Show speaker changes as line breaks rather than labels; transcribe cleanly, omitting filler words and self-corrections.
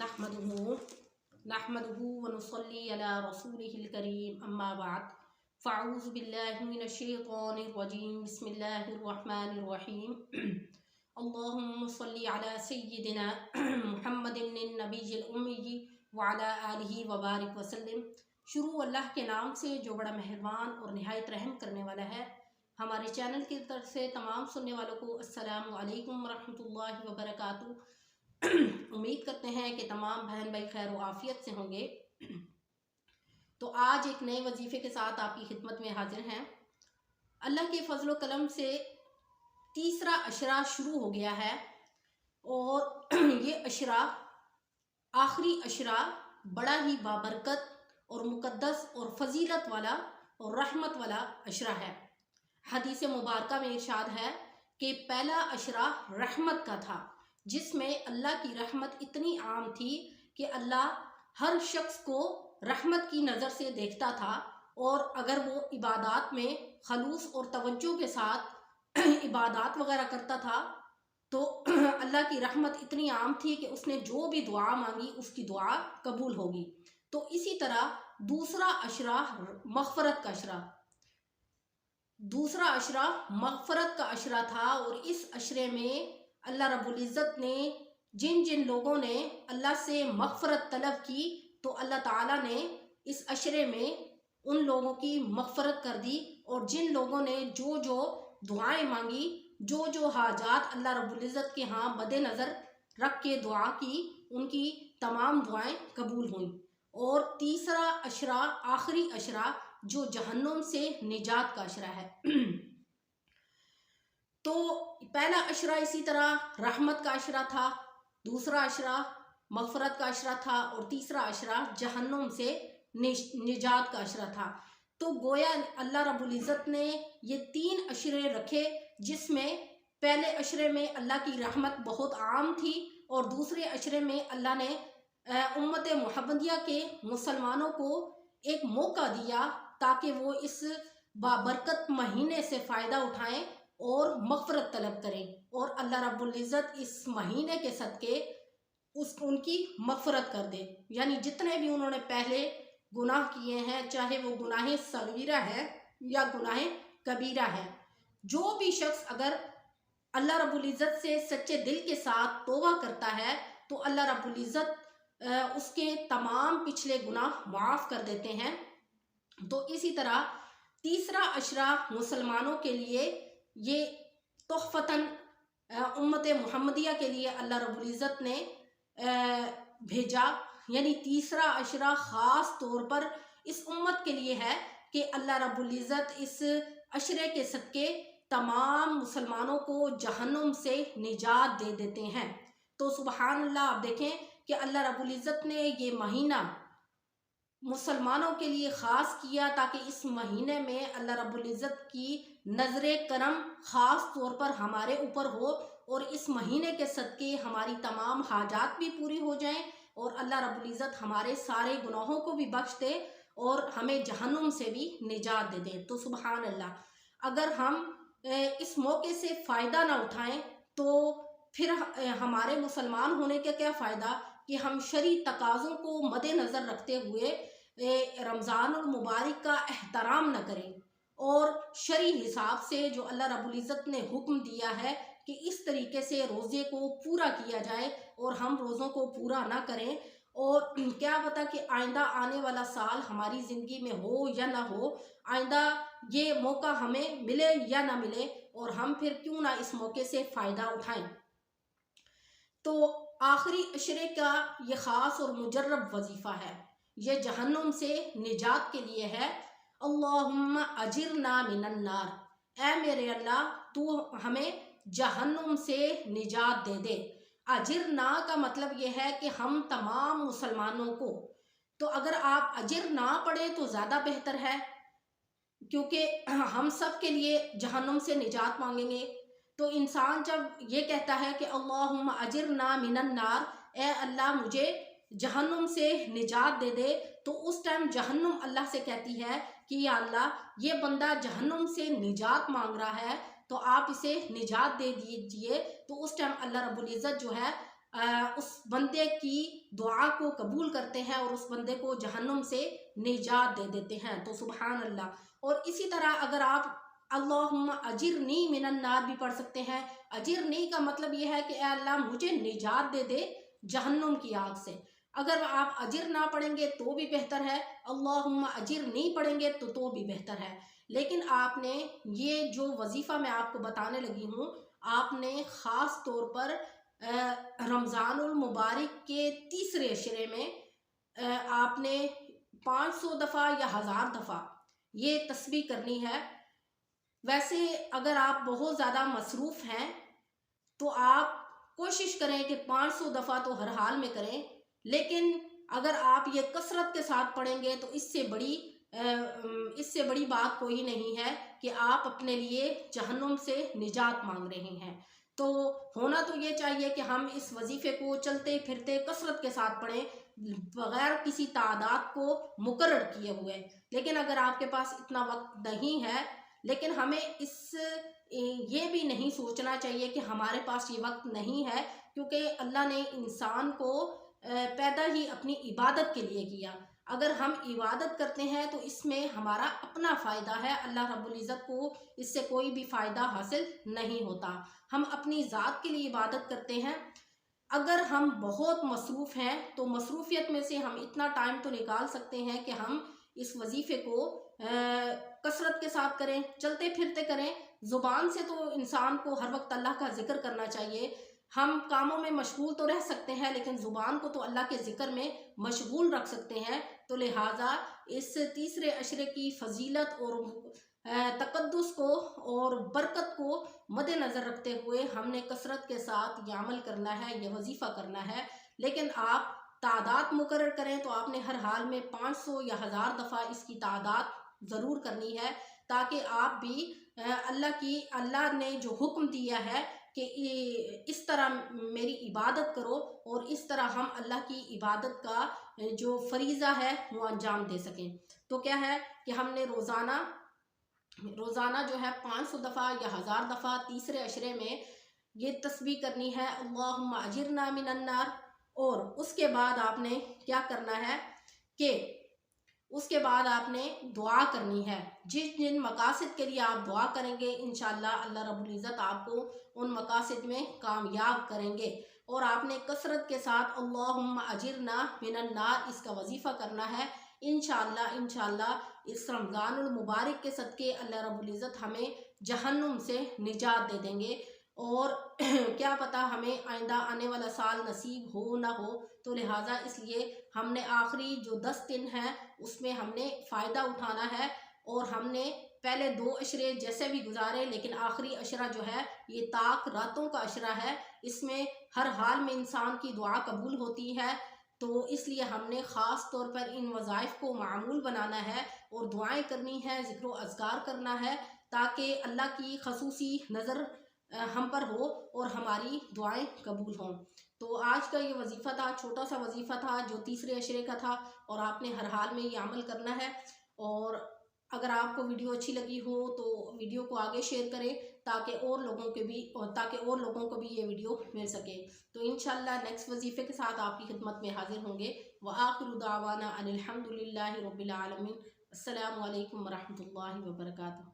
नहमदुहु व नुसल्ली अला रसूलिहिल करीम अम्मा बाद फ़अऊज़ु बिल्लाहि मिनश शैतानिर रजीम बिस्मिल्लाहिर रहमानिर रहीम अल्लाहुम्मा सल्ली अला सय्यिदिना मुहम्मदिन नबिय्यिल उम्मी व अला आलिहि व बारिक वसल्लम। शुरू अल्लाह के नाम से जो बड़ा मेहरबान और निहायत रहम करने वाला है। हमारे चैनल की तरफ से तमाम सुनने वालों को अस्सलामु अलैकुम रहमतुल्लाहि व बरकातुहू। उम्मीद करते हैं कि तमाम बहन भाई खैर व आफियत से होंगे। तो आज एक नए वजीफ़े के साथ आपकी खिदमत में हाजिर हैं। अल्लाह के फजल कलम से तीसरा अशरा शुरू हो गया है और ये अशरा आखिरी अशरा बड़ा ही बाबरकत और मुकद्दस और फजीलत वाला और रहमत वाला अशरा है। हदीस मुबारका में इरशाद है कि पहला अशरा रहमत का था, जिसमें अल्लाह की रहमत इतनी आम थी कि अल्लाह हर शख्स को रहमत की नज़र से देखता था, और अगर वो इबादात में खलूस और तवज्जो के साथ इबादात वगैरह करता था तो अल्लाह की रहमत इतनी आम थी कि उसने जो भी दुआ मांगी उसकी दुआ कबूल होगी। तो इसी तरह दूसरा अशरा मग़फ़रत का अशरा, दूसरा अशरा मग़फ़रत का अशरा था। और इस अशरे में अल्लाह रब्बुल इज़्ज़त ने जिन जिन लोगों ने अल्लाह से मग़फ़रत तलब की तो अल्लाह ताला ने इस अशरे में उन लोगों की मग़फ़रत कर दी। और जिन लोगों ने जो जो दुआएं मांगी, जो जो हाजात अल्लाह रब्बुल इज़्ज़त के यहाँ मद्देनज़र रख के दुआ की, उनकी तमाम दुआएं कबूल हुईं। और तीसरा अशरा आखिरी अशरा जो जहन्नुम से निजात का अशरा है। तो पहला अशरा इसी तरह रहमत का अशरा था, दूसरा अशरा मग़फ़रत का अशरा था और तीसरा अशरा जहन्नुम से निजात का अशरा था। तो गोया अल्लाह रब्बुल इज़्ज़त ने ये तीन अशरे रखे, जिसमें पहले अशरे में अल्लाह की रहमत बहुत आम थी और दूसरे अशरे में अल्लाह ने उम्मत मुहम्मदिया के मुसलमानों को एक मौका दिया ताकि वो इस बाबरकत महीने से फ़ायदा उठाएं और मग़फ़रत तलब करें, और अल्लाह रब्बुल इज़्ज़त इस महीने के सदक़े उनकी मग़फ़रत कर दे। यानी जितने भी उन्होंने पहले गुनाह किए हैं, चाहे वो गुनाह सगीरा है या गुनाह कबीरा है, जो भी शख्स अगर अल्लाह रब्बुल इज़्ज़त से सच्चे दिल के साथ तौबा करता है तो अल्लाह रब्बुल इज़्ज़त उसके तमाम पिछले गुनाह माफ़ कर देते हैं। तो इसी तरह तीसरा अशरा मुसलमानों के लिए ये तोहफ़तन उम्मत मुहम्मदिया के लिए अल्लाह रब्बुल इज़्ज़त ने भेजा। यानी तीसरा अशरा ख़ास तौर पर इस उम्मत के लिए है कि अल्लाह रब्बुल इज़्ज़त इस अशरे के सदक़े तमाम मुसलमानों को जहन्नुम से निजात दे देते हैं। तो सुबहान अल्लाह, आप देखें कि अल्लाह रब्बुल इज़्ज़त ने ये महीना मुसलमानों के लिए ख़ास किया ताकि इस महीने में अल्लाह रब्बुल इज़्ज़त की नज़रे करम ख़ास तौर पर हमारे ऊपर हो और इस महीने के सदक़े हमारी तमाम हाजात भी पूरी हो जाएं और अल्लाह रब्बुल इज़्ज़त हमारे सारे गुनाहों को भी बख्श दे और हमें जहन्नुम से भी निजात दे दे। तो सुबहान अल्लाह, अगर हम इस मौके से फ़ायदा ना उठाएं तो फिर हमारे मुसलमान होने का क्या फ़ायदा कि हम शरई तकाज़ों को मद्देनज़र रखते हुए रमज़ान और मुबारक का एहतराम न करें और शरई हिसाब से जो अल्लाह रब्बुल इज़्ज़त ने हुक्म दिया है कि इस तरीके से रोज़े को पूरा किया जाए और हम रोज़ों को पूरा ना करें। और क्या पता कि आइंदा आने वाला साल हमारी ज़िंदगी में हो या ना हो, आइंदा ये मौका हमें मिले या ना मिले, और हम फिर क्यों ना इस मौके से फ़ायदा उठाएं। तो आखिरी अशरे का ये ख़ास और मुजर्रब वजीफ़ा है, ये जहन्नुम से निजात के लिए है। अल्लाहुम्मा अजिरना मिनन नार, ऐ मेरे अल्लाह तू हमें जहन्नुम से निजात दे दे। अजिरना का मतलब ये है कि हम तमाम मुसलमानों को, तो अगर आप अजिर ना पढ़े तो ज़्यादा बेहतर है, क्योंकि हम सब के लिए जहन्नुम से निजात मांगेंगे। तो इंसान जब ये कहता है कि अल्लाहुम्मा अजिरना मिनन नार, ए अल्लाह मुझे जहन्नुम से निजात दे दे, तो उस टाइम जहन्नुम अल्लाह से कहती है कि या अल्लाह ये बंदा जहन्नुम से निजात मांग रहा है तो आप इसे निजात दे दीजिए। तो उस टाइम अल्लाह रब्बुल इज़्ज़त जो है उस बंदे की दुआ को कबूल करते हैं और उस बंदे को जहन्नुम से निजात दे देते हैं। तो सुबहान अल्लाह। और इसी तरह अगर आप अल्लाहुम्मा अजिरनी मिनन नार भी पढ़ सकते हैं। अजिरनी का मतलब यह है कि ऐ अल्लाह मुझे निजात दे दे जहन्नुम की आग से। अगर आप अजिर ना पढ़ेंगे तो भी बेहतर है, अल्लाहुम्मा अजिरनी पढ़ेंगे तो भी बेहतर है। लेकिन आपने ये जो वजीफ़ा मैं आपको बताने लगी हूँ, आपने ख़ास तौर पर रमज़ानुल मुबारक के तीसरे अशरे में आपने 500 दफ़ा या 1000 दफ़ा ये तस्बीह करनी है। वैसे अगर आप बहुत ज़्यादा मसरूफ़ हैं तो आप कोशिश करें कि 500 दफ़ा तो हर हाल में करें, लेकिन अगर आप ये कसरत के साथ पढ़ेंगे तो इससे बड़ी बात कोई नहीं है कि आप अपने लिए जहन्नुम से निजात मांग रहे हैं। तो होना तो ये चाहिए कि हम इस वजीफ़े को चलते फिरते कसरत के साथ पढ़ें, बगैर किसी तादाद को मुकर्रर किए हुए। लेकिन अगर आपके पास इतना वक्त नहीं है, लेकिन हमें ये भी नहीं सोचना चाहिए कि हमारे पास ये वक्त नहीं है, क्योंकि अल्लाह ने इंसान को पैदा ही अपनी इबादत के लिए किया। अगर हम इबादत करते हैं तो इसमें हमारा अपना फ़ायदा है, अल्लाह रब्बुल इज़्ज़त को इससे कोई भी फ़ायदा हासिल नहीं होता। हम अपनी ज़ात के लिए इबादत करते हैं। अगर हम बहुत मसरूफ़ हैं तो मसरूफ़ियत में से हम इतना टाइम तो निकाल सकते हैं कि हम इस वजीफ़े को कसरत के साथ करें, चलते फिरते करें। ज़ुबान से तो इंसान को हर वक्त अल्लाह का ज़िक्र करना चाहिए। हम कामों में मशगूल तो रह सकते हैं, लेकिन ज़ुबान को तो अल्लाह के ज़िक्र में मशगूल रख सकते हैं। तो लिहाजा इस तीसरे अशरे की फ़जीलत और तक़द्दुस को और बरकत को मद्देनज़र रखते हुए हमने कसरत के साथ ये अमल करना है, ये वजीफ़ा करना है। लेकिन आप तादाद मुकर्रर करें तो आपने हर हाल में 500 या 1000 दफ़ा इसकी तादाद ज़रूर करनी है, ताकि आप भी अल्लाह ने जो हुक्म दिया है कि इस तरह मेरी इबादत करो, और इस तरह हम अल्लाह की इबादत का जो फरीज़ा है वो अंजाम दे सकें। तो क्या है कि हमने रोज़ाना जो है 500 दफ़ा या 1000 दफ़ा तीसरे अशरे में ये तस्बीह करनी है, अल्लाहुम्मा अजिरना मिनन नार। और उसके बाद आपने क्या करना है कि उसके बाद आपने दुआ करनी है। जिन मकासद के लिए आप दुआ करेंगे, इंशाअल्लाह अल्लाह रब्बुल इज़्ज़त आपको उन मकासद में कामयाब करेंगे। और आपने कसरत के साथ अल्लाहुम्मा अजिरना मिनन नार इसका वजीफ़ा करना है। इंशाअल्लाह इस रमज़ानुल मुबारक के सदके अल्लाह रब्बुल इज़्ज़त हमें जहन्नुम से निजात दे देंगे। और क्या पता हमें आइंदा आने वाला साल नसीब हो ना हो। तो लिहाजा इसलिए हमने आखिरी जो 10 दिन हैं उसमें हमने फ़ायदा उठाना है, और हमने पहले 2 अशरे जैसे भी गुजारे, लेकिन आखिरी अशरा जो है ये ताक रातों का अशरा है। इसमें हर हाल में इंसान की दुआ कबूल होती है। तो इसलिए हमने ख़ास तौर पर इन वज़ाइफ़ को मामूल बनाना है और दुआएं करनी है, ज़िक्र व अज़कार करना है, ताकि अल्लाह की खसूसी नज़र हम पर हो और हमारी दुआएं कबूल हों। तो आज का ये वजीफ़ा था, छोटा सा वजीफ़ा था जो तीसरे अशरे का था, और आपने हर हाल में ये अमल करना है। और अगर आपको वीडियो अच्छी लगी हो तो वीडियो को आगे शेयर करें, ताकि और लोगों को भी ये वीडियो मिल सके। तो इंशाअल्लाह नेक्स्ट वजीफ़े के साथ आपकी खिदमत में हाजिर होंगे। व आखिरु दावाना अनिल हम्दुलिल्लाहि रब्बिल आलमीन। अस्सलामु अलैकुम व रहमतुल्लाहि व बरकातुहू।